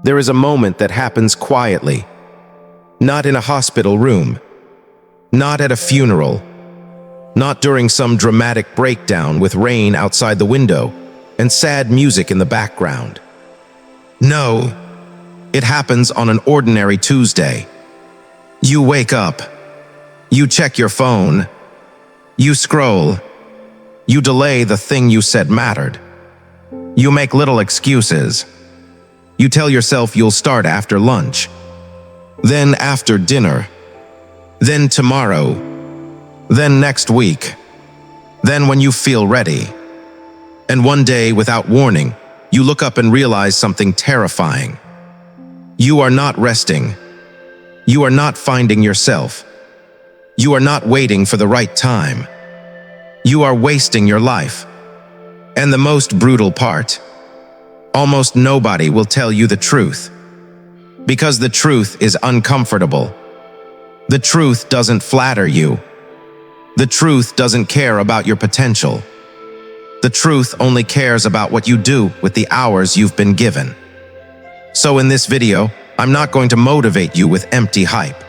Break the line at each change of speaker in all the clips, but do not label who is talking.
There is a moment that happens quietly, not in a hospital room, not at a funeral, not during some dramatic breakdown with rain outside the window and sad music in the background. No, it happens on an ordinary Tuesday. You wake up, you check your phone, you scroll, you delay the thing you said mattered. You make little excuses. You tell yourself you'll start after lunch, then after dinner, then tomorrow, then next week, then when you feel ready. And one day, without warning, you look up and realize something terrifying. You are not resting. You are not finding yourself. You are not waiting for the right time. You are wasting your life. And the most brutal part, almost nobody will tell you the truth. Because the truth is uncomfortable. The truth doesn't flatter you. The truth doesn't care about your potential. The truth only cares about what you do with the hours you've been given. So in this video, I'm not going to motivate you with empty hype.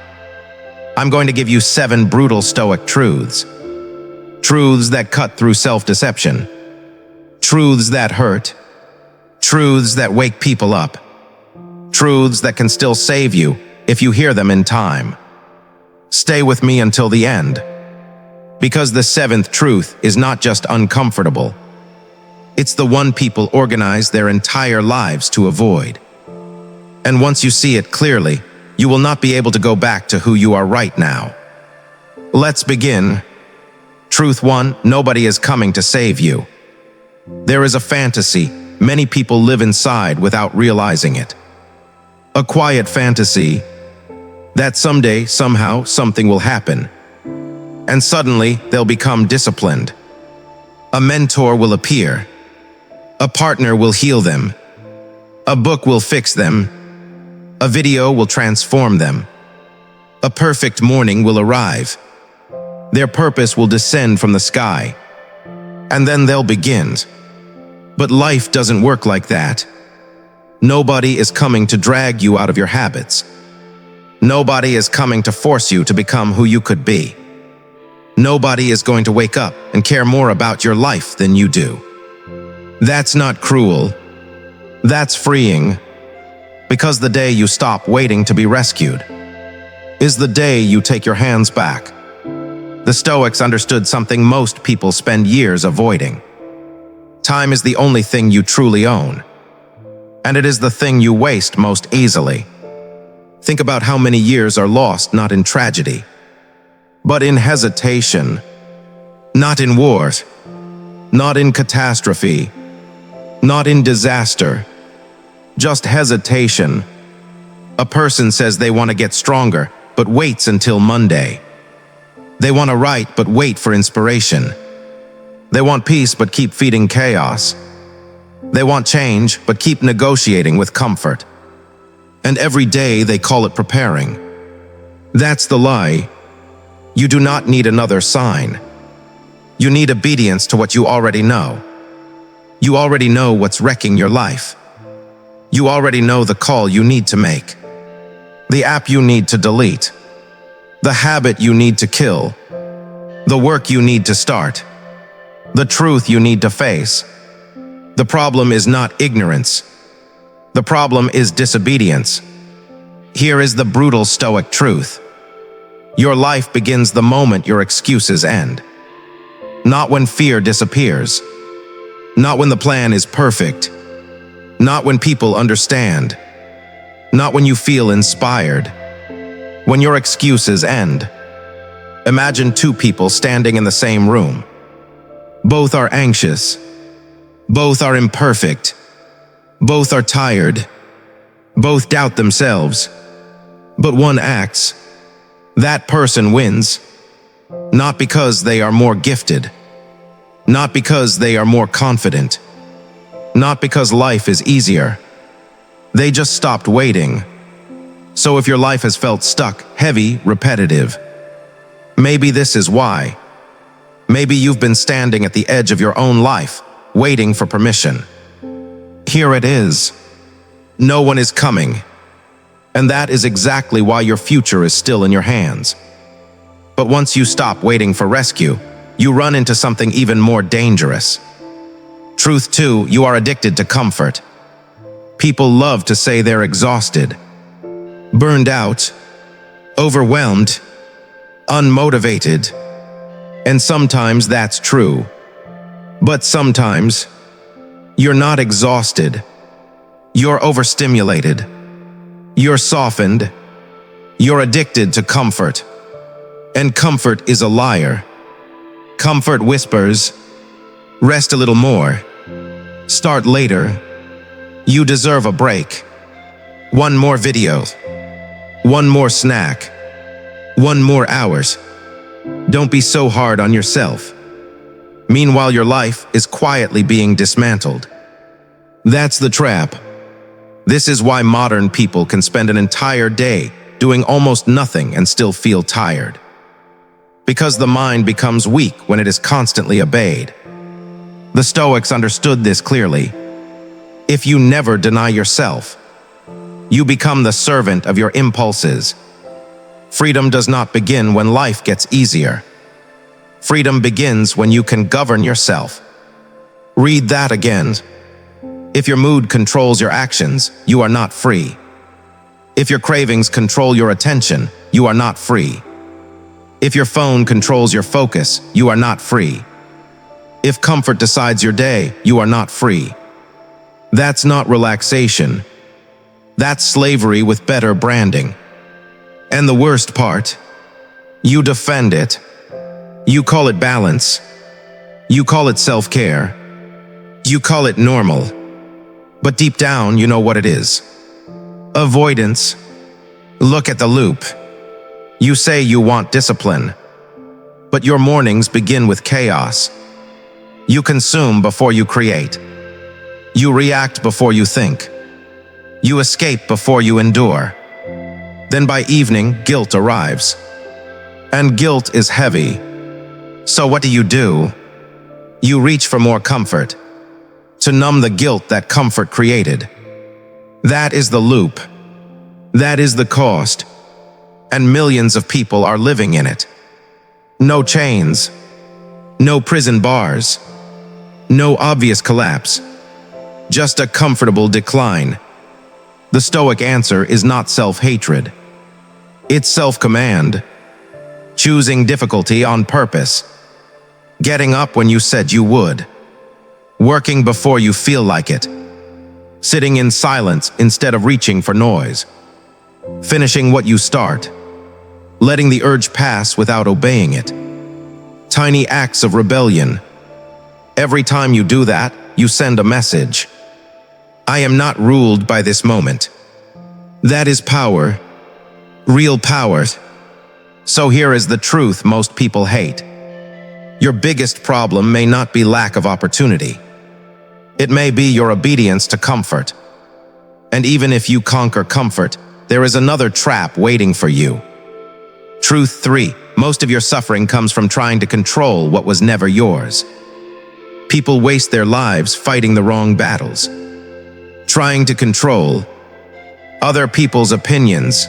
I'm going to give you 7 brutal Stoic truths. Truths that cut through self-deception. Truths that hurt. Truths that wake people up. Truths that can still save you if you hear them in time. Stay with me until the end. Because the 7th truth is not just uncomfortable. It's the one people organize their entire lives to avoid. And once you see it clearly, you will not be able to go back to who you are right now. Let's begin. Truth 1, nobody is coming to save you. There is a fantasy many people live inside without realizing it. A quiet fantasy that someday, somehow, something will happen. And suddenly, they'll become disciplined. A mentor will appear. A partner will heal them. A book will fix them. A video will transform them. A perfect morning will arrive. Their purpose will descend from the sky. And then they'll begin. But life doesn't work like that. Nobody is coming to drag you out of your habits. Nobody is coming to force you to become who you could be. Nobody is going to wake up and care more about your life than you do. That's not cruel. That's freeing. Because the day you stop waiting to be rescued is the day you take your hands back. The Stoics understood something most people spend years avoiding. Time is the only thing you truly own. And it is the thing you waste most easily. Think about how many years are lost not in tragedy, but in hesitation, not in wars, not in catastrophe, not in disaster, just hesitation. A person says they want to get stronger, but waits until Monday. They want to write, but wait for inspiration. They want peace, but keep feeding chaos. They want change, but keep negotiating with comfort. And every day they call it preparing. That's the lie. You do not need another sign. You need obedience to what you already know. You already know what's wrecking your life. You already know the call you need to make, the app you need to delete, the habit you need to kill, the work you need to start, the truth you need to face. The problem is not ignorance. The problem is disobedience. Here is the brutal Stoic truth. Your life begins the moment your excuses end. Not when fear disappears. Not when the plan is perfect. Not when people understand. Not when you feel inspired. When your excuses end. Imagine 2 people standing in the same room. Both are anxious. Both are imperfect. Both are tired. Both doubt themselves. But one acts. That person wins. Not because they are more gifted. Not because they are more confident. Not because life is easier. They just stopped waiting. So if your life has felt stuck, heavy, repetitive, maybe this is why. Maybe you've been standing at the edge of your own life, waiting for permission. Here it is. No one is coming. And that is exactly why your future is still in your hands. But once you stop waiting for rescue, you run into something even more dangerous. Truth 2, you are addicted to comfort. People love to say they're exhausted, burned out, overwhelmed, unmotivated. And sometimes that's true. But sometimes, you're not exhausted. You're overstimulated. You're softened. You're addicted to comfort. And comfort is a liar. Comfort whispers, rest a little more. Start later. You deserve a break. One more video. One more snack. One more hours. Don't be so hard on yourself. Meanwhile, your life is quietly being dismantled. That's the trap. This is why modern people can spend an entire day doing almost nothing and still feel tired. Because the mind becomes weak when it is constantly obeyed. The Stoics understood this clearly. If you never deny yourself, you become the servant of your impulses. Freedom does not begin when life gets easier. Freedom begins when you can govern yourself. Read that again. If your mood controls your actions, you are not free. If your cravings control your attention, you are not free. If your phone controls your focus, you are not free. If comfort decides your day, you are not free. That's not relaxation. That's slavery with better branding. And the worst part, you defend it. You call it balance. You call it self-care. You call it normal. But deep down, you know what it is. Avoidance. Look at the loop. You say you want discipline, but your mornings begin with chaos. You consume before you create. You react before you think. You escape before you endure. Then by evening, guilt arrives. And guilt is heavy. So what do? You reach for more comfort, to numb the guilt that comfort created. That is the loop. That is the cost. And millions of people are living in it. No chains. No prison bars. No obvious collapse. Just a comfortable decline. The Stoic answer is not self-hatred. It's self-command. Choosing difficulty on purpose. Getting up when you said you would. Working before you feel like it. Sitting in silence instead of reaching for noise. Finishing what you start. Letting the urge pass without obeying it. Tiny acts of rebellion. Every time you do that, you send a message. I am not ruled by this moment. That is power. Real power. So here is the truth most people hate. Your biggest problem may not be lack of opportunity. It may be your obedience to comfort. And even if you conquer comfort, there is another trap waiting for you. Truth 3. Most of your suffering comes from trying to control what was never yours. People waste their lives fighting the wrong battles. Trying to control other people's opinions,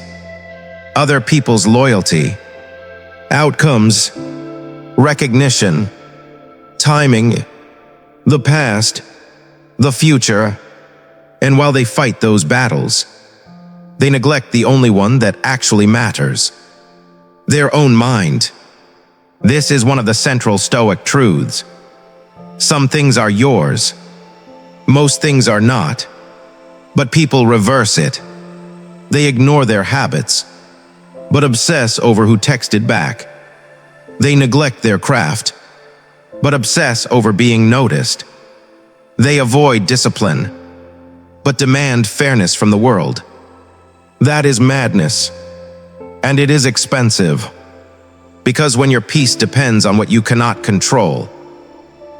other people's loyalty, outcomes, recognition, timing, the past, the future. And while they fight those battles, they neglect the only one that actually matters. Their own mind. This is one of the central Stoic truths. Some things are yours. Most things are not. But people reverse it. They ignore their habits, but obsess over who texted back. They neglect their craft, but obsess over being noticed. They avoid discipline, but demand fairness from the world. That is madness. And it is expensive. Because when your peace depends on what you cannot control,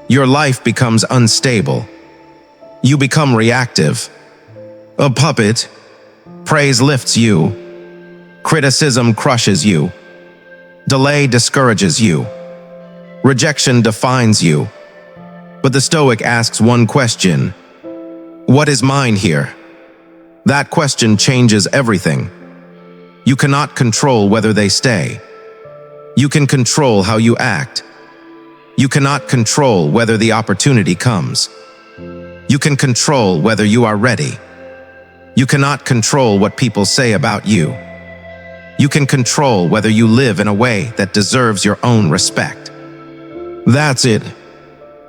your life becomes unstable. You become reactive. A puppet. Praise lifts you. Criticism crushes you. Delay discourages you. Rejection defines you. But the Stoic asks one question. What is mine here? That question changes everything. You cannot control whether they stay. You can control how you act. You cannot control whether the opportunity comes. You can control whether you are ready. You cannot control what people say about you. You can control whether you live in a way that deserves your own respect. That's it.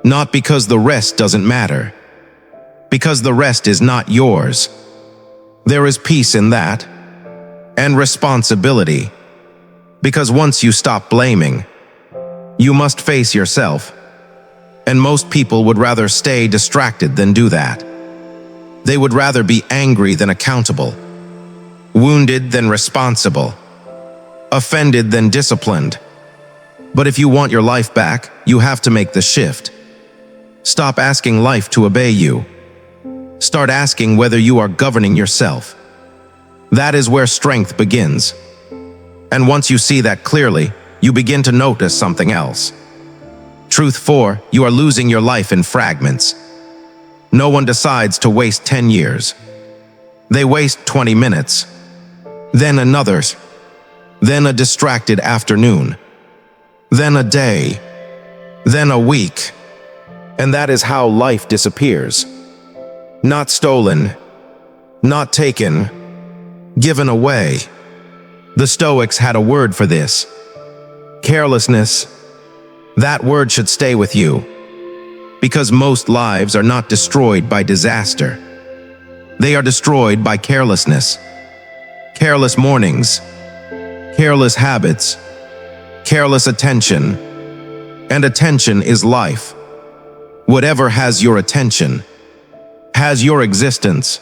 Not because the rest doesn't matter. Because the rest is not yours. There is peace in that. And responsibility. Because once you stop blaming, you must face yourself. And most people would rather stay distracted than do that. They would rather be angry than accountable, wounded than responsible, offended than disciplined. But if you want your life back, you have to make the shift. Stop asking life to obey you. Start asking whether you are governing yourself. That is where strength begins. And once you see that clearly, you begin to notice something else. Truth 4, you are losing your life in fragments. No one decides to waste 10 years. They waste 20 minutes. Then another. Then a distracted afternoon. Then a day. Then a week. And that is how life disappears. Not stolen. Not taken. Given away. The Stoics had a word for this. Carelessness. That word should stay with you. Because most lives are not destroyed by disaster. They are destroyed by carelessness. Careless mornings. Careless habits. Careless attention. And attention is life. Whatever has your attention has your existence.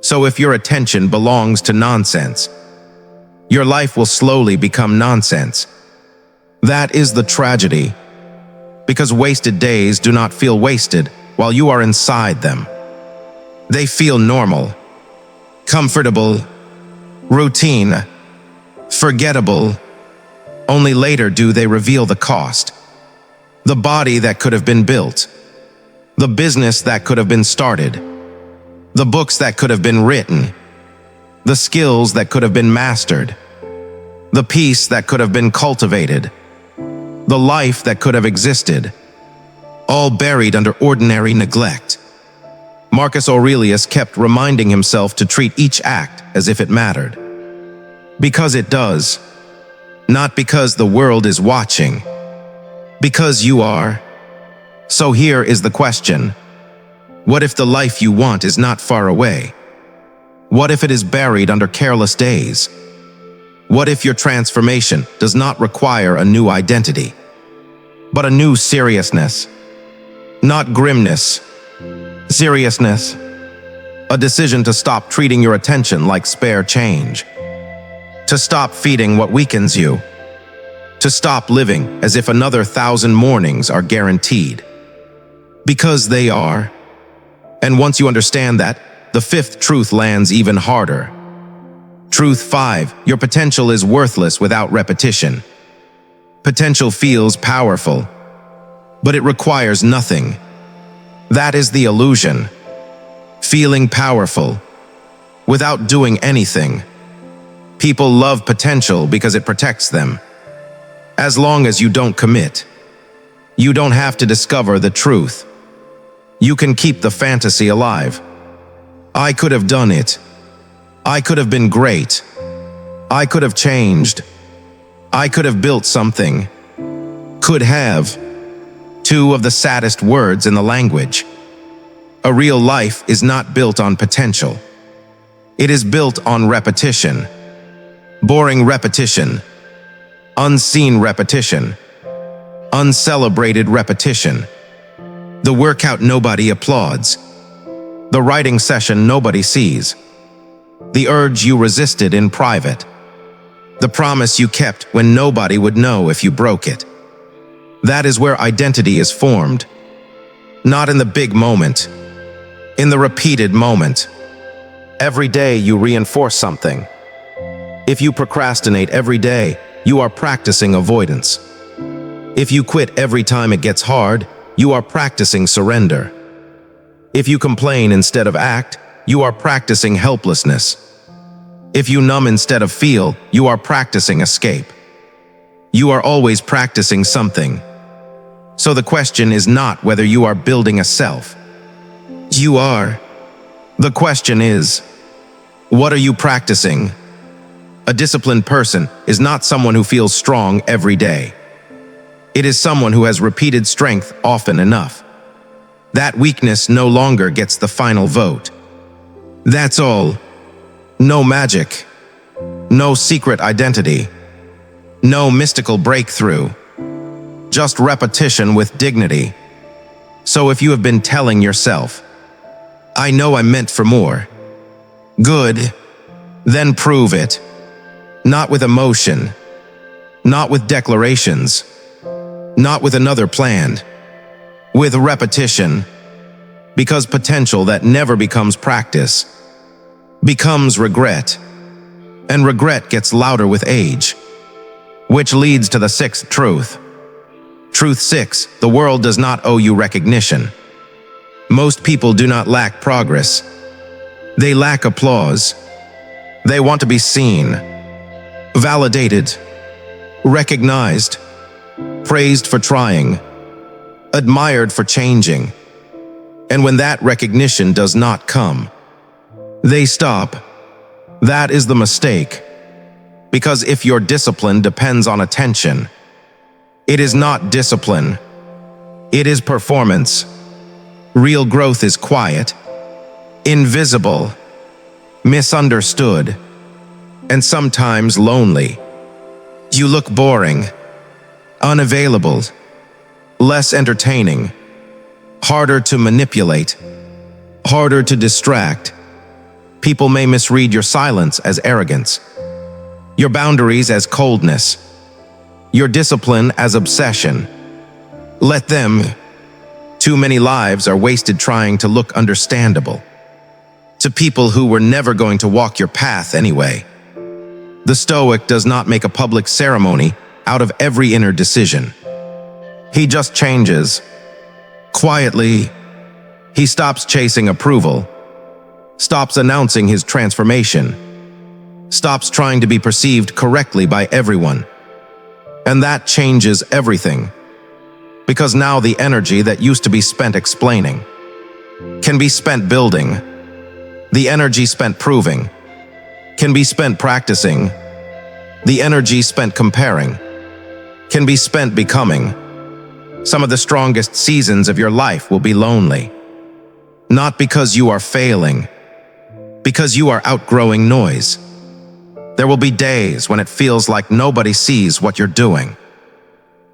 So if your attention belongs to nonsense, your life will slowly become nonsense. That is the tragedy. Because wasted days do not feel wasted while you are inside them. They feel normal, comfortable, routine, forgettable. Only later do they reveal the cost. The body that could have been built. The business that could have been started. The books that could have been written. The skills that could have been mastered. The peace that could have been cultivated. The life that could have existed, all buried under ordinary neglect. Marcus Aurelius kept reminding himself to treat each act as if it mattered. Because it does. Not because the world is watching. Because you are. So here is the question. What if the life you want is not far away? What if it is buried under careless days? What if your transformation does not require a new identity, but a new seriousness? Not grimness, seriousness. A decision to stop treating your attention like spare change. To stop feeding what weakens you. To stop living as if another 1,000 mornings are guaranteed. Because they are. And once you understand that, the fifth truth lands even harder. Truth 5, your potential is worthless without repetition. Potential feels powerful, but it requires nothing. That is the illusion. Feeling powerful, without doing anything. People love potential because it protects them. As long as you don't commit, you don't have to discover the truth. You can keep the fantasy alive. I could have done it. I could have been great. I could have changed. I could have built something. Could have. Two of the saddest words in the language. A real life is not built on potential. It is built on repetition. Boring repetition. Unseen repetition. Uncelebrated repetition. The workout nobody applauds. The writing session nobody sees. The urge you resisted in private. The promise you kept when nobody would know if you broke it. That is where identity is formed. Not in the big moment. In the repeated moment. Every day you reinforce something. If you procrastinate every day, you are practicing avoidance. If you quit every time it gets hard, you are practicing surrender. If you complain instead of act, you are practicing helplessness. If you numb instead of feel, you are practicing escape. You are always practicing something. So the question is not whether you are building a self. You are. The question is, what are you practicing? A disciplined person is not someone who feels strong every day. It is someone who has repeated strength often enough. That weakness no longer gets the final vote. That's all. No magic. No secret identity. No mystical breakthrough. Just repetition with dignity. So if you have been telling yourself, I know I'm meant for more. Good. Then prove it. Not with emotion. Not with declarations. Not with another plan. With repetition. Because potential that never becomes practice becomes regret. And regret gets louder with age. Which leads to the sixth truth. Truth 6, the world does not owe you recognition. Most people do not lack progress. They lack applause. They want to be seen, validated, recognized, praised for trying, admired for changing. And when that recognition does not come, they stop. That is the mistake. Because if your discipline depends on attention, it is not discipline. It is performance. Real growth is quiet, invisible, misunderstood, and sometimes lonely. You look boring, unavailable, less entertaining, harder to manipulate, harder to distract. People may misread your silence as arrogance, your boundaries as coldness, your discipline as obsession. Let them. Too many lives are wasted trying to look understandable to people who were never going to walk your path anyway. The Stoic does not make a public ceremony out of every inner decision. He just changes. Quietly, he stops chasing approval, stops announcing his transformation, stops trying to be perceived correctly by everyone. And that changes everything. Because now the energy that used to be spent explaining can be spent building. The energy spent proving can be spent practicing. The energy spent comparing can be spent becoming. Some of the strongest seasons of your life will be lonely. Not because you are failing, because you are outgrowing noise. There will be days when it feels like nobody sees what you're doing.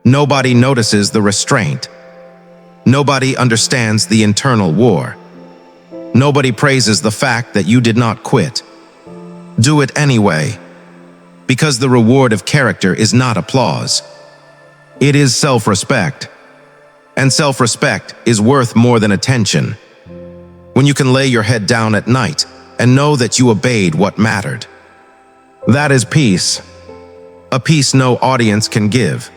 Nobody notices the restraint. Nobody understands the internal war. Nobody praises the fact that you did not quit. Do it anyway, because the reward of character is not applause. It is self-respect. And self-respect is worth more than attention. When you can lay your head down at night and know that you obeyed what mattered. That is peace. A peace no audience can give.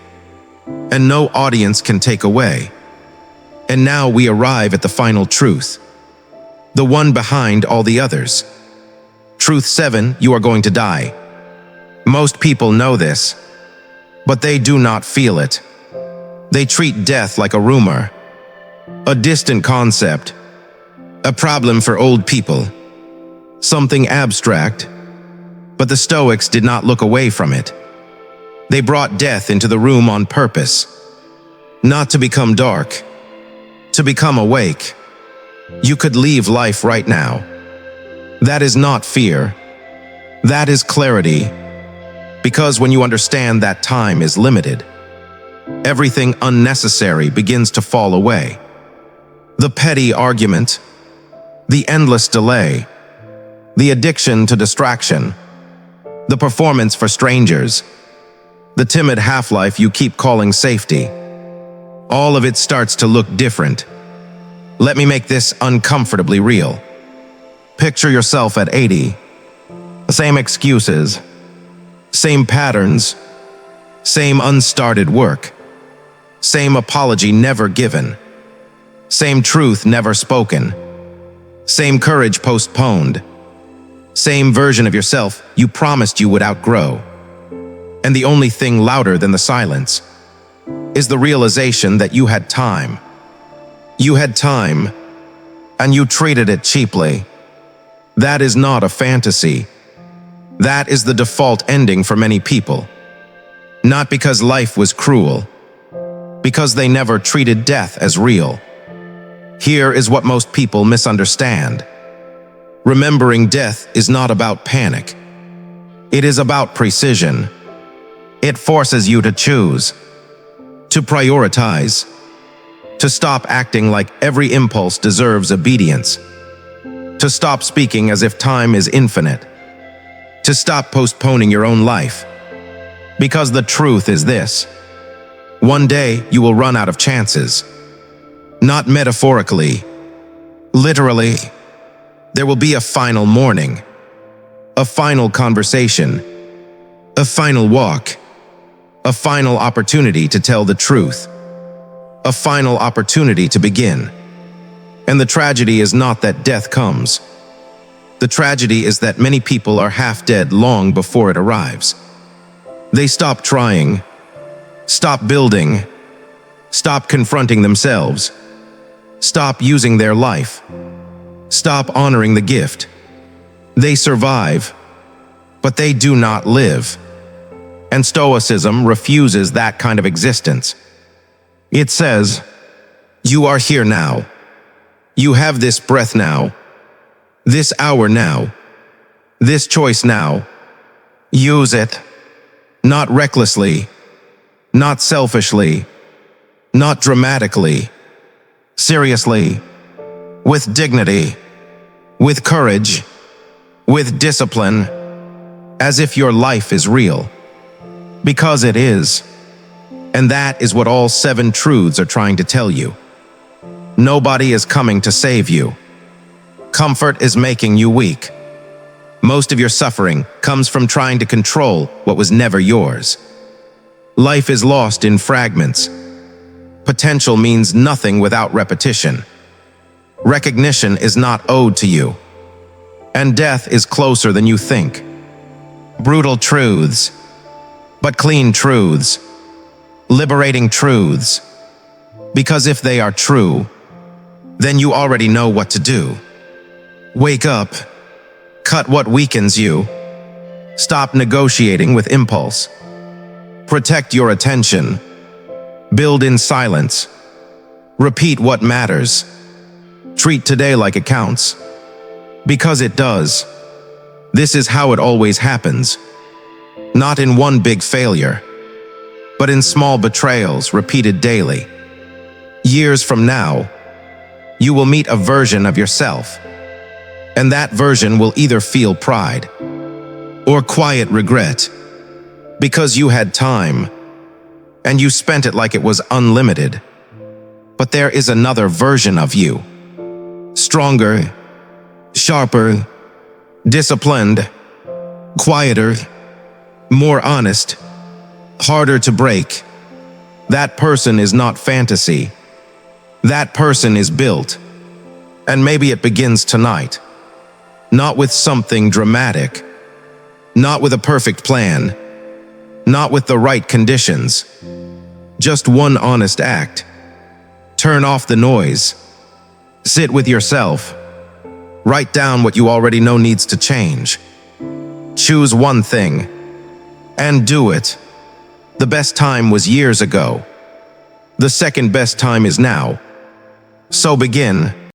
And no audience can take away. And now we arrive at the final truth. The one behind all the others. Truth 7, you are going to die. Most people know this, but they do not feel it. They treat death like a rumor, a distant concept, a problem for old people, something abstract. But the Stoics did not look away from it. They brought death into the room on purpose, not to become dark, to become awake. You could leave life right now. That is not fear. That is clarity. Because when you understand that time is limited, everything unnecessary begins to fall away. The petty argument, the endless delay, the addiction to distraction, the performance for strangers, the timid half-life you keep calling safety. All of it starts to look different. Let me make this uncomfortably real. Picture yourself at 80. Same excuses, same patterns, same unstarted work, same apology never given, same truth never spoken. Same courage postponed. Same version of yourself you promised you would outgrow. And the only thing louder than the silence is the realization that you had time. You had time, and you treated it cheaply. That is not a fantasy. That is the default ending for many people. Not because life was cruel, because they never treated death as real. Here is what most people misunderstand. Remembering death is not about panic. It is about precision. It forces you to choose, to prioritize, to stop acting like every impulse deserves obedience, to stop speaking as if time is infinite, to stop postponing your own life. Because the truth is this: one day you will run out of chances. Not metaphorically, literally. There will be a final morning, a final conversation, a final walk, a final opportunity to tell the truth, a final opportunity to begin. And the tragedy is not that death comes. The tragedy is that many people are half dead long before it arrives. They stop trying, stop building, stop confronting themselves, stop using their life, stop honoring the gift. They survive, but they do not live. And Stoicism refuses that kind of existence. It says, you are here now. You have this breath now, this hour now, this choice now. Use it, not recklessly, not selfishly, not dramatically, seriously, with dignity, with courage, with discipline, as if your life is real. Because it is. And that is what all 7 truths are trying to tell you. Nobody is coming to save you. Comfort is making you weak. Most of your suffering comes from trying to control what was never yours. Life is lost in fragments. Potential means nothing without repetition. Recognition is not owed to you. And death is closer than you think. Brutal truths, but clean truths. Liberating truths. Because if they are true, then you already know what to do. Wake up. Cut what weakens you. Stop negotiating with impulse. Protect your attention. Build in silence. Repeat what matters. Treat today like it counts. Because it does. This is how it always happens. Not in one big failure, but in small betrayals repeated daily. Years from now, you will meet a version of yourself, and that version will either feel pride or quiet regret, because you had time, and you spent it like it was unlimited. But there is another version of you, stronger, sharper, disciplined, quieter, more honest, harder to break. That person is not fantasy. That person is built. And maybe it begins tonight. Not with something dramatic. Not with a perfect plan. Not with the right conditions. Just one honest act. Turn off the noise. Sit with yourself. Write down what you already know needs to change. Choose one thing. And do it. The best time was years ago. The second best time is now. So begin.